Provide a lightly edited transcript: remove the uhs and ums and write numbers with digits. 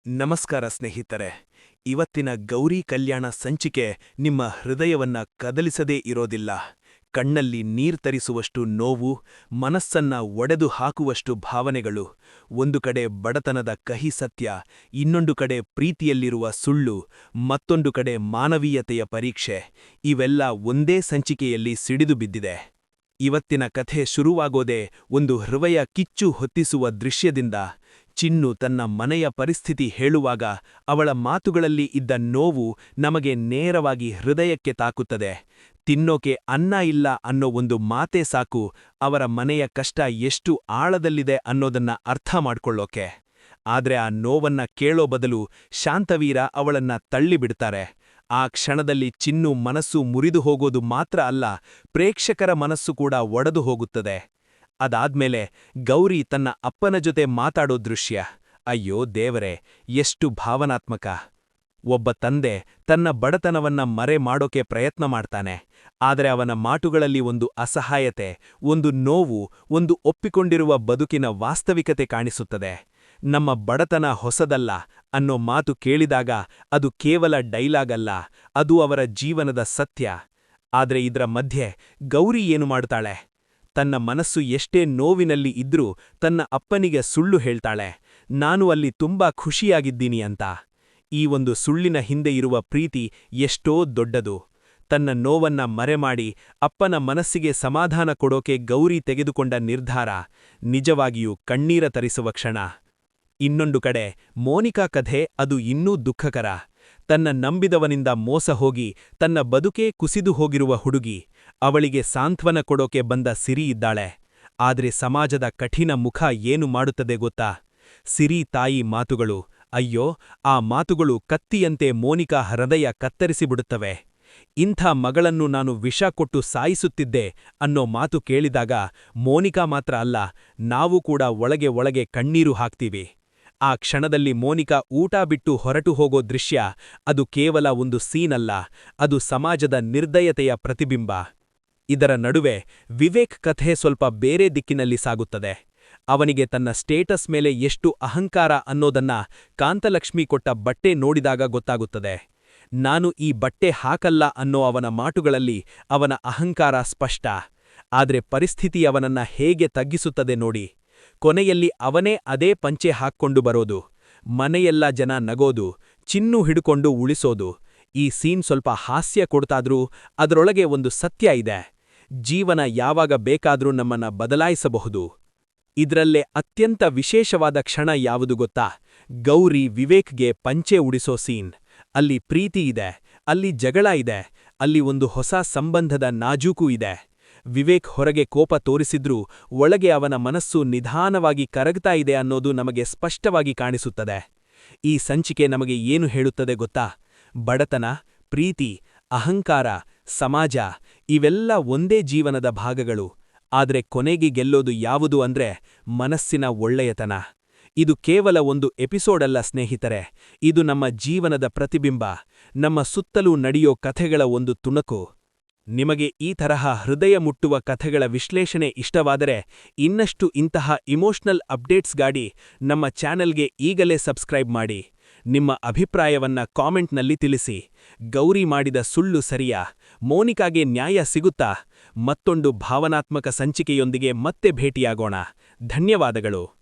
ನಮಸ್ಕಾರ ಸ್ನೇಹಿತರೆ. ಇವತ್ತಿನ ಗೌರಿ ಕಲ್ಯಾಣ ಸಂಚಿಕೆ ನಿಮ್ಮ ಹೃದಯವನ್ನ ಕದಲಿಸದೇ ಇರೋದಿಲ್ಲ. ಕಣ್ಣಲ್ಲಿ ನೀರ್ತರಿಸುವಷ್ಟು ನೋವು, ಮನಸ್ಸನ್ನ ಒಡೆದು ಹಾಕುವಷ್ಟು ಭಾವನೆಗಳು. ಒಂದು ಕಡೆ ಬಡತನದ ಕಹಿ ಸತ್ಯ, ಇನ್ನೊಂದು ಕಡೆ ಪ್ರೀತಿಯಲ್ಲಿರುವ ಸುಳ್ಳು, ಮತ್ತೊಂದು ಕಡೆ ಮಾನವೀಯತೆಯ ಪರೀಕ್ಷೆ. ಇವೆಲ್ಲ ಒಂದೇ ಸಂಚಿಕೆಯಲ್ಲಿ ಸಿಡಿದು ಬಿದ್ದಿದೆ. ಇವತ್ತಿನ ಕಥೆ ಶುರುವಾಗೋದೇ ಒಂದು ಹೃದಯ ಕಿಚ್ಚು ಹೊತ್ತಿಸುವ ದೃಶ್ಯದಿಂದ. ಚಿನ್ನು ತನ್ನ ಮನೆಯ ಪರಿಸ್ಥಿತಿ ಹೇಳುವಾಗ ಅವಳ ಮಾತುಗಳಲ್ಲಿ ಇದ್ದ ನೋವು ನಮಗೆ ನೇರವಾಗಿ ಹೃದಯಕ್ಕೆ ತಾಕುತ್ತದೆ. ತಿನ್ನೋಕೆ ಅನ್ನ ಇಲ್ಲ ಅನ್ನೋ ಒಂದು ಮಾತೇ ಸಾಕು ಅವರ ಮನೆಯ ಕಷ್ಟ ಎಷ್ಟು ಆಳದಲ್ಲಿದೆ ಅನ್ನೋದನ್ನ ಅರ್ಥ ಮಾಡ್ಕೊಳ್ಳೋಕೆ. ಆದ್ರೆ ಆ ನೋವನ್ನ ಕೇಳೋ ಬದಲು ಶಾಂತವೀರ ಅವಳನ್ನ ತಳ್ಳಿಬಿಡ್ತಾರೆ. ಆ ಕ್ಷಣದಲ್ಲಿ ಚಿನ್ನು ಮನಸ್ಸು ಮುರಿದು ಹೋಗೋದು ಮಾತ್ರ ಅಲ್ಲ, ಪ್ರೇಕ್ಷಕರ ಮನಸ್ಸು ಕೂಡ ಒಡೆದು ಹೋಗುತ್ತದೆ. ಅದಾದ್ಮೇಲೆ ಗೌರಿ ತನ್ನ ಅಪ್ಪನ ಜೊತೆ ಮಾತಾಡೋ ದೃಶ್ಯ. ಅಯ್ಯೋ ದೇವರೇ, ಎಷ್ಟು ಭಾವನಾತ್ಮಕ. ಒಬ್ಬ ತಂದೆ ತನ್ನ ಬಡತನವನ್ನ ಮರೆ ಮಾಡೋಕೆ ಪ್ರಯತ್ನ ಮಾಡ್ತಾನೆ. ಆದರೆ ಅವನ ಮಾತುಗಳಲ್ಲಿ ಒಂದು ಅಸಹಾಯತೆ, ಒಂದು ನೋವು, ಒಂದು ಒಪ್ಪಿಕೊಂಡಿರುವ ಬದುಕಿನ ವಾಸ್ತವಿಕತೆ ಕಾಣಿಸುತ್ತದೆ. ನಮ್ಮ ಬಡತನ ಹೊಸದಲ್ಲ ಅನ್ನೋ ಮಾತು ಕೇಳಿದಾಗ ಅದು ಕೇವಲ ಡೈಲಾಗ್ ಅಲ್ಲ, ಅದು ಅವರ ಜೀವನದ ಸತ್ಯ. ಆದ್ರೆ ಇದರ ಮಧ್ಯೆ ಗೌರಿ ಏನು ಮಾಡ್ತಾಳೆ? ತನ್ನ ಮನಸ್ಸು ಎಷ್ಟೇ ನೋವಿನಲ್ಲಿ ಇದ್ರೂ ತನ್ನ ಅಪ್ಪನಿಗೆ ಸುಳ್ಳು ಹೇಳ್ತಾಳೆ, ನಾನು ಅಲ್ಲಿ ತುಂಬಾ ಖುಷಿಯಾಗಿದ್ದೀನಿ ಅಂತ. ಈ ಒಂದು ಸುಳ್ಳಿನ ಹಿಂದೆ ಇರುವ ಪ್ರೀತಿ ಎಷ್ಟೋ ದೊಡ್ಡದು. ತನ್ನ ನೋವನ್ನ ಮರೆಮಾಡಿ ಅಪ್ಪನ ಮನಸ್ಸಿಗೆ ಸಮಾಧಾನ ಕೊಡೋಕೆ ಗೌರಿ ತೆಗೆದುಕೊಂಡ ನಿರ್ಧಾರ ನಿಜವಾಗಿಯೂ ಕಣ್ಣೀರ ತರಿಸುವ ಕ್ಷಣ. ಇನ್ನೊಂದು ಕಡೆ ಮೋನಿಕಾ ಕಥೆ ಅದು ಇನ್ನೂ ದುಃಖಕರ. ತನ್ನ ನಂಬಿದವನಿಂದ ಮೋಸ ಹೋಗಿ ತನ್ನ ಬದುಕೇ ಕುಸಿದು ಹೋಗಿರುವ ಹುಡುಗಿ. ಅವಳಿಗೆ ಸಾಂತ್ವನ ಕೊಡೋಕೆ ಬಂದ ಸಿರಿ ಇದ್ದಾಳೆ. ಆದ್ರೆ ಸಮಾಜದ ಕಠಿಣ ಮುಖ ಏನು ಮಾಡುತ್ತದೆ ಗೊತ್ತಾ? ಸಿರಿ ತಾಯಿ ಮಾತುಗಳು. ಅಯ್ಯೋ, ಆ ಮಾತುಗಳು ಕತ್ತಿಯಂತೆ ಮೋನಿಕಾ ಹೃದಯ ಕತ್ತರಿಸಿಬಿಡುತ್ತವೆ. ಇಂಥ ಮಗಳನ್ನು ನಾನು ವಿಷ ಕೊಟ್ಟು ಸಾಯಿಸುತ್ತಿದ್ದೆ ಅನ್ನೋ ಮಾತು ಕೇಳಿದಾಗ ಮೋನಿಕಾ ಮಾತ್ರ ಅಲ್ಲ, ನಾವು ಕೂಡ ಒಳಗೆ ಒಳಗೆ ಕಣ್ಣೀರು ಹಾಕ್ತೀವಿ. ಆ ಕ್ಷಣದಲ್ಲಿ ಮೋನಿಕಾ ಊಟ ಬಿಟ್ಟು ಹೊರಟು ಹೋಗೋ ದೃಶ್ಯ, ಅದು ಕೇವಲ ಒಂದು ಸೀನಲ್ಲ, ಅದು ಸಮಾಜದ ನಿರ್ದಯತೆಯ ಪ್ರತಿಬಿಂಬ. ಇದರ ನಡುವೆ ವಿವೇಕ್ ಕಥೆ ಸ್ವಲ್ಪ ಬೇರೆ ದಿಕ್ಕಿನಲ್ಲಿ ಸಾಗುತ್ತದೆ. ಅವನಿಗೆ ತನ್ನ ಸ್ಟೇಟಸ್ ಮೇಲೆ ಎಷ್ಟು ಅಹಂಕಾರ ಅನ್ನೋದನ್ನ ಕಾಂತಲಕ್ಷ್ಮಿ ಕೊಟ್ಟ ಬಟ್ಟೆ ನೋಡಿದಾಗ ಗೊತ್ತಾಗುತ್ತದೆ. ನಾನು ಈ ಬಟ್ಟೆ ಹಾಕಲ್ಲ ಅನ್ನೋ ಅವನ ಮಾತುಗಳಲ್ಲಿ ಅವನ ಅಹಂಕಾರ ಸ್ಪಷ್ಟ. ಆದ್ರೆ ಪರಿಸ್ಥಿತಿ ಅವನನ್ನ ಹೇಗೆ ತಗ್ಗಿಸುತ್ತದೆ ನೋಡಿ. ಕೊನೆಯಲ್ಲಿ ಅವನೇ ಅದೇ ಪಂಚೆ ಹಾಕ್ಕೊಂಡು ಬರೋದು, ಮನೆಯೆಲ್ಲ ಜನ ನಗೋದು, ಚಿನ್ನು ಹಿಡ್ಕೊಂಡು ಉಳಿಸೋದು. ಈ ಸೀನ್ ಸ್ವಲ್ಪ ಹಾಸ್ಯ ಕೊಡ್ತಾದ್ರೂ ಅದರೊಳಗೆ ಒಂದು ಸತ್ಯ ಇದೆ. ಜೀವನ ಯಾವಾಗ ಬೇಕಾದ್ರೂ ನಮ್ಮನ್ನ ಬದಲಾಯಿಸಬಹುದು. ಇದ್ರಲ್ಲೇ ಅತ್ಯಂತ ವಿಶೇಷವಾದ ಕ್ಷಣ ಯಾವುದು ಗೊತ್ತಾ? ಗೌರಿ ವಿವೇಕ್ಗೆ ಪಂಚೆ ಉಡಿಸೋ ಸೀನ್. ಅಲ್ಲಿ ಪ್ರೀತಿ ಇದೆ, ಅಲ್ಲಿ ಜಗಳ ಇದೆ, ಅಲ್ಲಿ ಒಂದು ಹೊಸ ಸಂಬಂಧದ ನಾಜೂಕು ಇದೆ. ವಿವೇಕ್ ಹೊರಗೆ ಕೋಪ ತೋರಿಸಿದ್ರೂ ಒಳಗೆ ಅವನ ಮನಸ್ಸು ನಿಧಾನವಾಗಿ ಕರಗ್ತಾ ಇದೆ ಅನ್ನೋದು ನಮಗೆ ಸ್ಪಷ್ಟವಾಗಿ ಕಾಣಿಸುತ್ತದೆ. ಈ ಸಂಚಿಕೆ ನಮಗೆ ಏನು ಹೇಳುತ್ತದೆ ಗೊತ್ತಾ? ಬಡತನ, ಪ್ರೀತಿ, ಅಹಂಕಾರ, ಸಮಾಜ ಇವೆಲ್ಲ ಒಂದೇ ಜೀವನದ ಭಾಗಗಳು. ಆದ್ರೆ ಕೊನೆಗೆ ಗೆಲ್ಲೋದು ಯಾವುದು ಅಂದ್ರೆ ಮನಸ್ಸಿನ ಒಳ್ಳೆಯತನ. ಇದು ಕೇವಲ ಒಂದು ಎಪಿಸೋಡ್ ಅಲ್ಲ ಸ್ನೇಹಿತರೆ, ಇದು ನಮ್ಮ ಜೀವನದ ಪ್ರತಿಬಿಂಬ, ನಮ್ಮ ಸುತ್ತಲೂ ನಡೆಯೋ ಕಥೆಗಳ ಒಂದು ತುಣುಕು. ನಿಮಗೆ ಈ ತರಹ ಹೃದಯ ಮುಟ್ಟುವ ಕಥೆಗಳ ವಿಶ್ಲೇಷಣೆ ಇಷ್ಟವಾದರೆ ಇನ್ನಷ್ಟು ಇಂತಹ ಇಮೋಷನಲ್ ಅಪ್ಡೇಟ್ಸ್ಗಾಗಿ ನಮ್ಮ ಚಾನೆಲ್ಗೆ ಈಗಲೇ ಸಬ್ಸ್ಕ್ರೈಬ್ ಮಾಡಿ. ನಿಮ್ಮ ಅಭಿಪ್ರಾಯವನ್ನ ಕಾಮೆಂಟ್ನಲ್ಲಿ ತಿಳಿಸಿ. ಗೌರಿ ಮಾಡಿದ ಸುಳ್ಳು ಸರಿಯಾ? ಮೋನಿಕಾಗೆ ನ್ಯಾಯ ಸಿಗುತ್ತಾ? ಮತ್ತೊಂದು ಭಾವನಾತ್ಮಕ ಸಂಚಿಕೆಯೊಂದಿಗೆ ಮತ್ತೆ ಭೇಟಿಯಾಗೋಣ. ಧನ್ಯವಾದಗಳು.